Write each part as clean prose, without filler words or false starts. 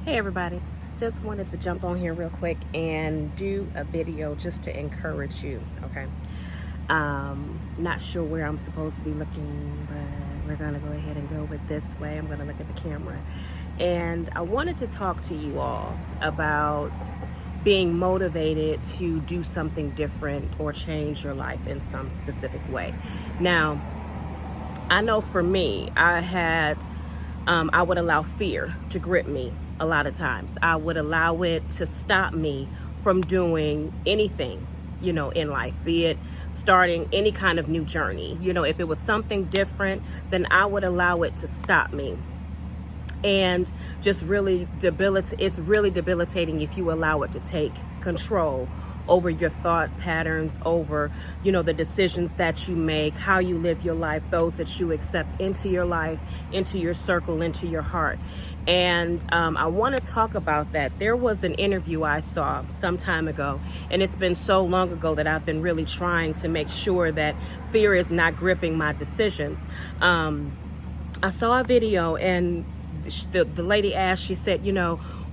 Hey everybody, just wanted to jump on here real quick and do a video just to encourage you, okay? Not sure where I'm supposed to be looking, but we're gonna go ahead and go with this way. I'm gonna look at the camera. And I wanted to talk to you all about being motivated to do something different or change your life in some specific way. Now, I know for me, I would allow fear to grip me a lot of times. I would allow it to stop me from doing anything, in life, be it starting any kind of new journey. If it was something different, then I would allow it to stop me. And just really it's really debilitating if you allow it to take control over your thought patterns, over, the decisions that you make, how you live your life, those that you accept into your life, into your circle, into your heart. And I want to talk about that. There was an interview I saw some time ago, and it's been so long ago that I've been really trying to make sure that fear is not gripping my decisions. I saw a video, and the lady asked, she said,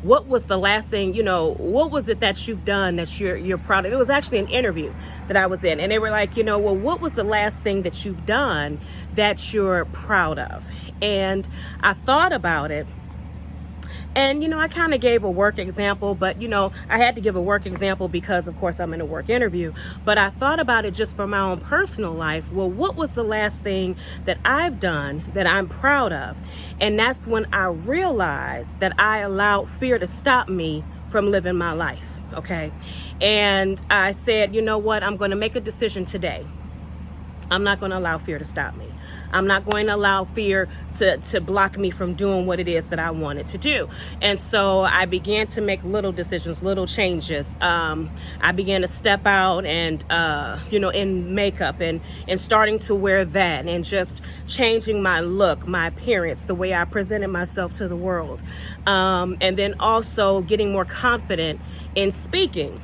what was the last thing, what was it that you've done that you're proud of? It was actually an interview that I was in, and they were like, well, what was the last thing that you've done that you're proud of? And I thought about it. And, I kind of gave a work example, but, I had to give a work example because, of course, I'm in a work interview. But I thought about it just for my own personal life. Well, what was the last thing that I've done that I'm proud of? And that's when I realized that I allowed fear to stop me from living my life. Okay. And I said, you know what? I'm going to make a decision today. I'm not going to allow fear to stop me. I'm not going to allow fear to block me from doing what it is that I wanted to do. And so I began to make little decisions, little changes. I began to step out and, in makeup and starting to wear that and just changing my look, my appearance, the way I presented myself to the world. And then also getting more confident in speaking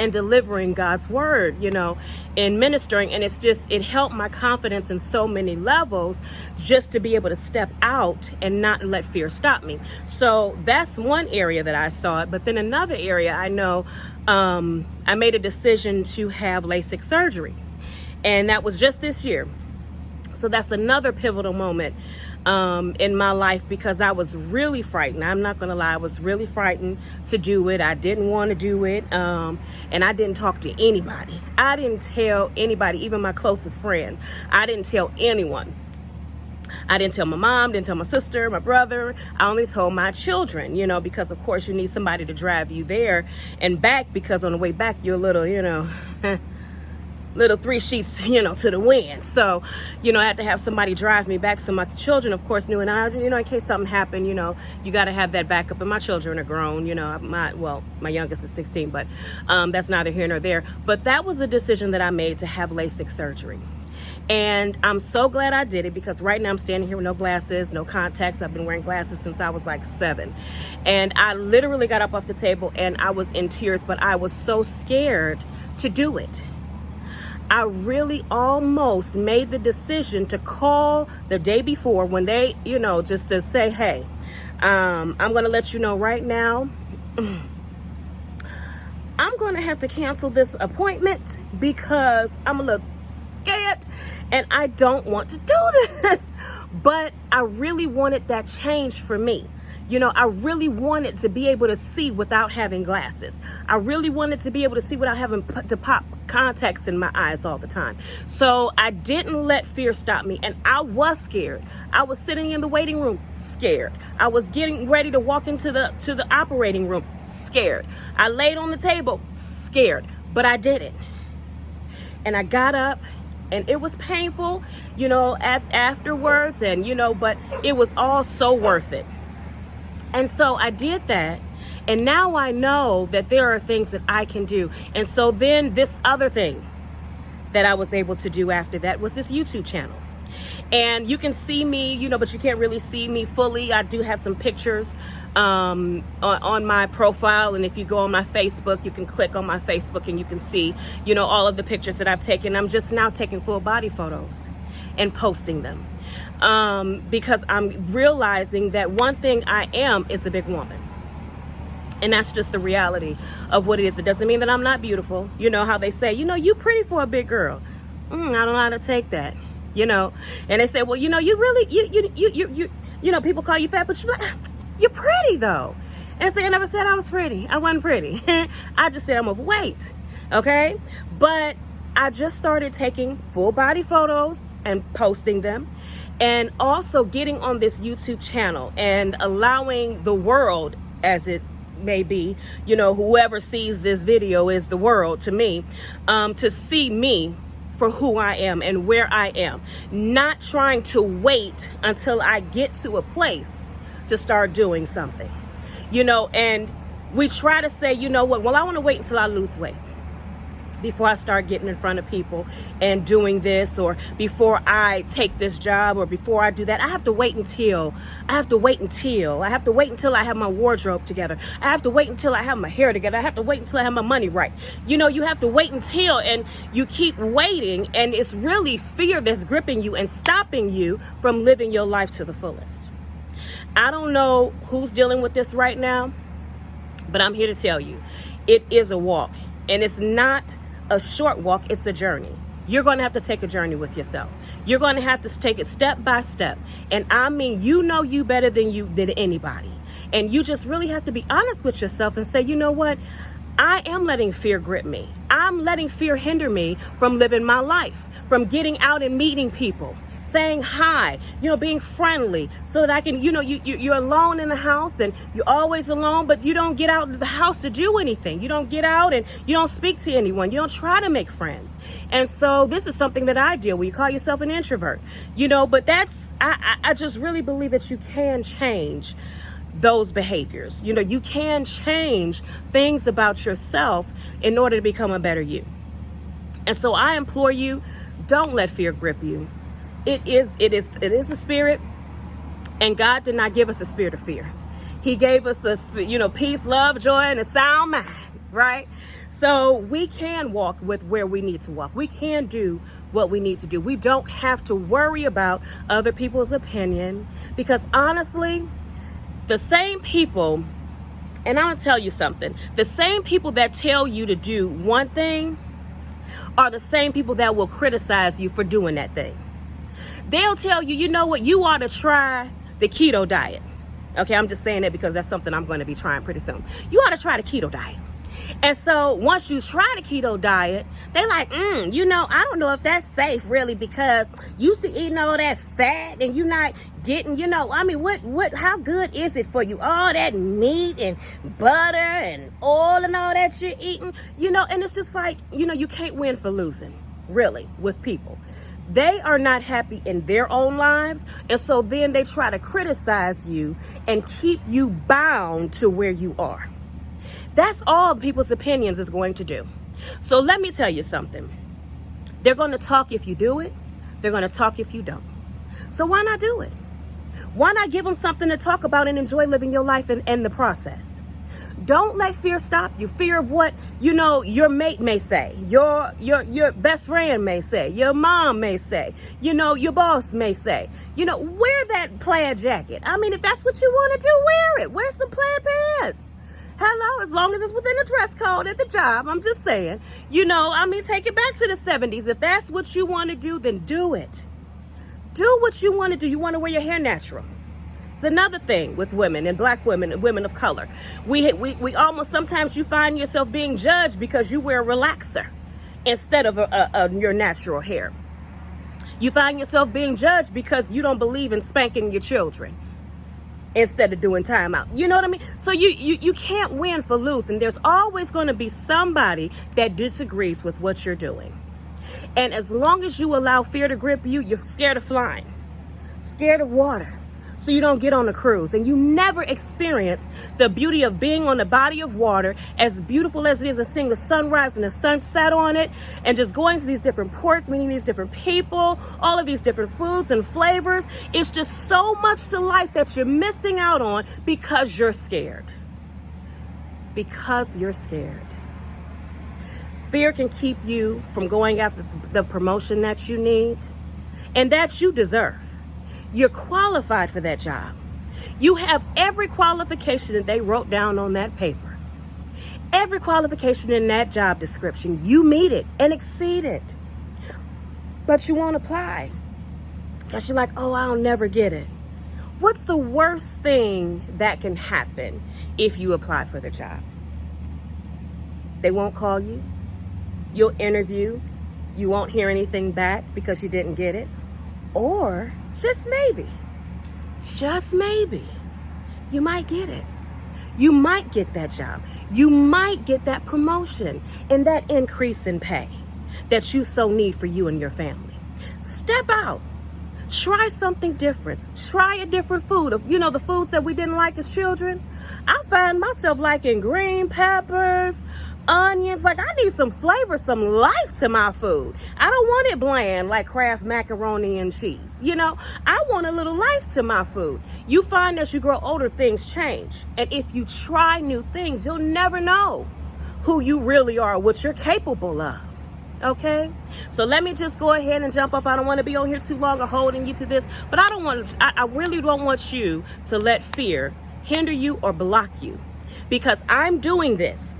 and delivering God's word, in ministering. And it helped my confidence in so many levels just to be able to step out and not let fear stop me. So that's one area that I saw it. But then another area I know, I made a decision to have LASIK surgery. And that was just this year. So that's another pivotal moment in my life, because I was really frightened. I'm not going to lie. I was really frightened to do it. I didn't want to do it. And I didn't talk to anybody. I didn't tell anybody, even my closest friend. I didn't tell anyone. I didn't tell my mom, didn't tell my sister, my brother. I only told my children, because of course you need somebody to drive you there and back, because on the way back you're a little, little three sheets, to the wind. So, I had to have somebody drive me back. So my children, of course, knew, and I, in case something happened, you got to have that backup. And my children are grown, my youngest is 16, but that's neither here nor there. But that was a decision that I made, to have LASIK surgery. And I'm so glad I did it, because right now I'm standing here with no glasses, no contacts. I've been wearing glasses since I was like 7. And I literally got up off the table and I was in tears, but I was so scared to do it. I really almost made the decision to call the day before when they, just to say, hey, I'm going to let you know right now, I'm going to have to cancel this appointment because I'm a little scared and I don't want to do this. But I really wanted that change for me. I really wanted to be able to see without having glasses. I really wanted to be able to see without having to pop contacts in my eyes all the time. So I didn't let fear stop me. And I was scared. I was sitting in the waiting room scared. I was getting ready to walk into the operating room scared. I laid on the table scared, but I did it. And I got up, and it was painful, afterwards, and, but it was all so worth it. And so I did that. And now I know that there are things that I can do. And so then this other thing that I was able to do after that was this YouTube channel. And you can see me, but you can't really see me fully. I do have some pictures on my profile. And if you go on my Facebook, you can click on my Facebook and you can see, all of the pictures that I've taken. I'm just now taking full body photos and posting them. Because I'm realizing that one thing I am is a big woman. And that's just the reality of what it is. It doesn't mean that I'm not beautiful. You know how they say, you know, you pretty for a big girl. I don't know how to take that, you know. And they say, well, you know, you really, you know, people call you fat, but you're pretty though. And so I never said I was pretty. I wasn't pretty. I just said I'm overweight, okay? But I just started taking full body photos and posting them, and also getting on this YouTube channel and allowing the world, as it may be, you know, whoever sees this video is the world to me, to see me for who I am and where I am. Not trying to wait until I get to a place to start doing something, you know. And we try to say, you know what, well, I want to wait until I lose weight before I start getting in front of people and doing this, or before I take this job, or before I do that. I have to wait until I have to wait until I have my wardrobe together. I have to wait until I have my hair together. I have to wait until I have my money right. You know, you have to wait until, and you keep waiting, and it's really fear that's gripping you and stopping you from living your life to the fullest. I don't know who's dealing with this right now, but I'm here to tell you, it is a walk, and it's not a short walk, it's a journey. You're going to have to take a journey with yourself. You're going to have to take it step by step. And I mean, you know you better than anybody. And you just really have to be honest with yourself and say, you know what? I am letting fear grip me. I'm letting fear hinder me from living my life, from getting out and meeting people, saying hi, you know, being friendly, so that I can, you know, you're alone in the house, and you're always alone, but you don't get out of the house to do anything. You don't get out and you don't speak to anyone. You don't try to make friends. And so this is something that I deal with. You call yourself an introvert, you know, but I just really believe that you can change those behaviors. You know, you can change things about yourself in order to become a better you. And so I implore you, don't let fear grip you. It is a spirit, and God did not give us a spirit of fear. He gave us peace, love, joy, and a sound mind, right? So we can walk with where we need to walk. We can do what we need to do. We don't have to worry about other people's opinion, because honestly, the same people, and I'm gonna tell you something, the same people that tell you to do one thing are the same people that will criticize you for doing that thing. They'll tell you, you know what, you ought to try the keto diet. Okay, I'm just saying that because that's something I'm going to be trying pretty soon. You ought to try the keto diet. And so once you try the keto diet, they're like, you know, I don't know if that's safe really, because you see eating all that fat and you're not getting, you know, I mean, how good is it for you? All that meat and butter and oil and all that you're eating, you know, and it's just like, you know, you can't win for losing, really, with people. They are not happy in their own lives, and so then they try to criticize you and keep you bound to where you are. That's all people's opinions is going to do. So let me tell you something. They're going to talk if you do it. They're going to talk if you don't. So why not do it? Why not give them something to talk about and enjoy living your life in the process? Don't let fear stop you. Fear of what, you know, your mate may say, your best friend may say, your mom may say, you know, your boss may say. You know, wear that plaid jacket. I mean, if that's what you want to do, wear it. Wear some plaid pants. Hello, as long as it's within the dress code at the job. I'm just saying, you know, I mean, take it back to the 70s. If that's what you want to do, then do it. Do what you want to do. You want to wear your hair natural. It's another thing with women, and black women and women of color. We almost, sometimes you find yourself being judged because you wear a relaxer instead of your natural hair. You find yourself being judged because you don't believe in spanking your children instead of doing time out. You know what I mean? So you can't win for losing. There's always going to be somebody that disagrees with what you're doing. And as long as you allow fear to grip you, you're scared of flying, scared of water. So you don't get on a cruise, and you never experience the beauty of being on the body of water, as beautiful as it is, and seeing the sunrise and the sunset on it, and just going to these different ports, meeting these different people, all of these different foods and flavors. It's just so much to life that you're missing out on because you're scared. Because you're scared. Fear can keep you from going after the promotion that you need and that you deserve. You're qualified for that job. You have every qualification that they wrote down on that paper. Every qualification in that job description, you meet it and exceed it. But you won't apply because you're like, oh, I'll never get it. What's the worst thing that can happen if you apply for the job? They won't call you. You'll interview. You won't hear anything back because you didn't get it. Or just maybe, you might get it. You might get that job. You might get that promotion and that increase in pay that you so need for you and your family. Step out. Try something different. Try a different food. You know, the foods that we didn't like as children. I find myself liking green peppers, onions. Like, I need some flavor, some life to my food. I don't want it bland like Kraft macaroni and cheese. You know, I want a little life to my food. You find as you grow older, things change. And if you try new things, you'll never know who you really are, what you're capable of. Okay? So let me just go ahead and jump up. I don't want to be on here too long or holding you to this, but I really don't want you to let fear hinder you or block you, because I'm doing this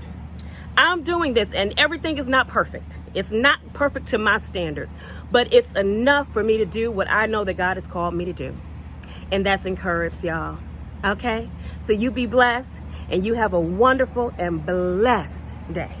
and everything is not perfect. It's not perfect to my standards, but it's enough for me to do what I know that God has called me to do. And that's encouraged, y'all. Okay? So you be blessed and you have a wonderful and blessed day.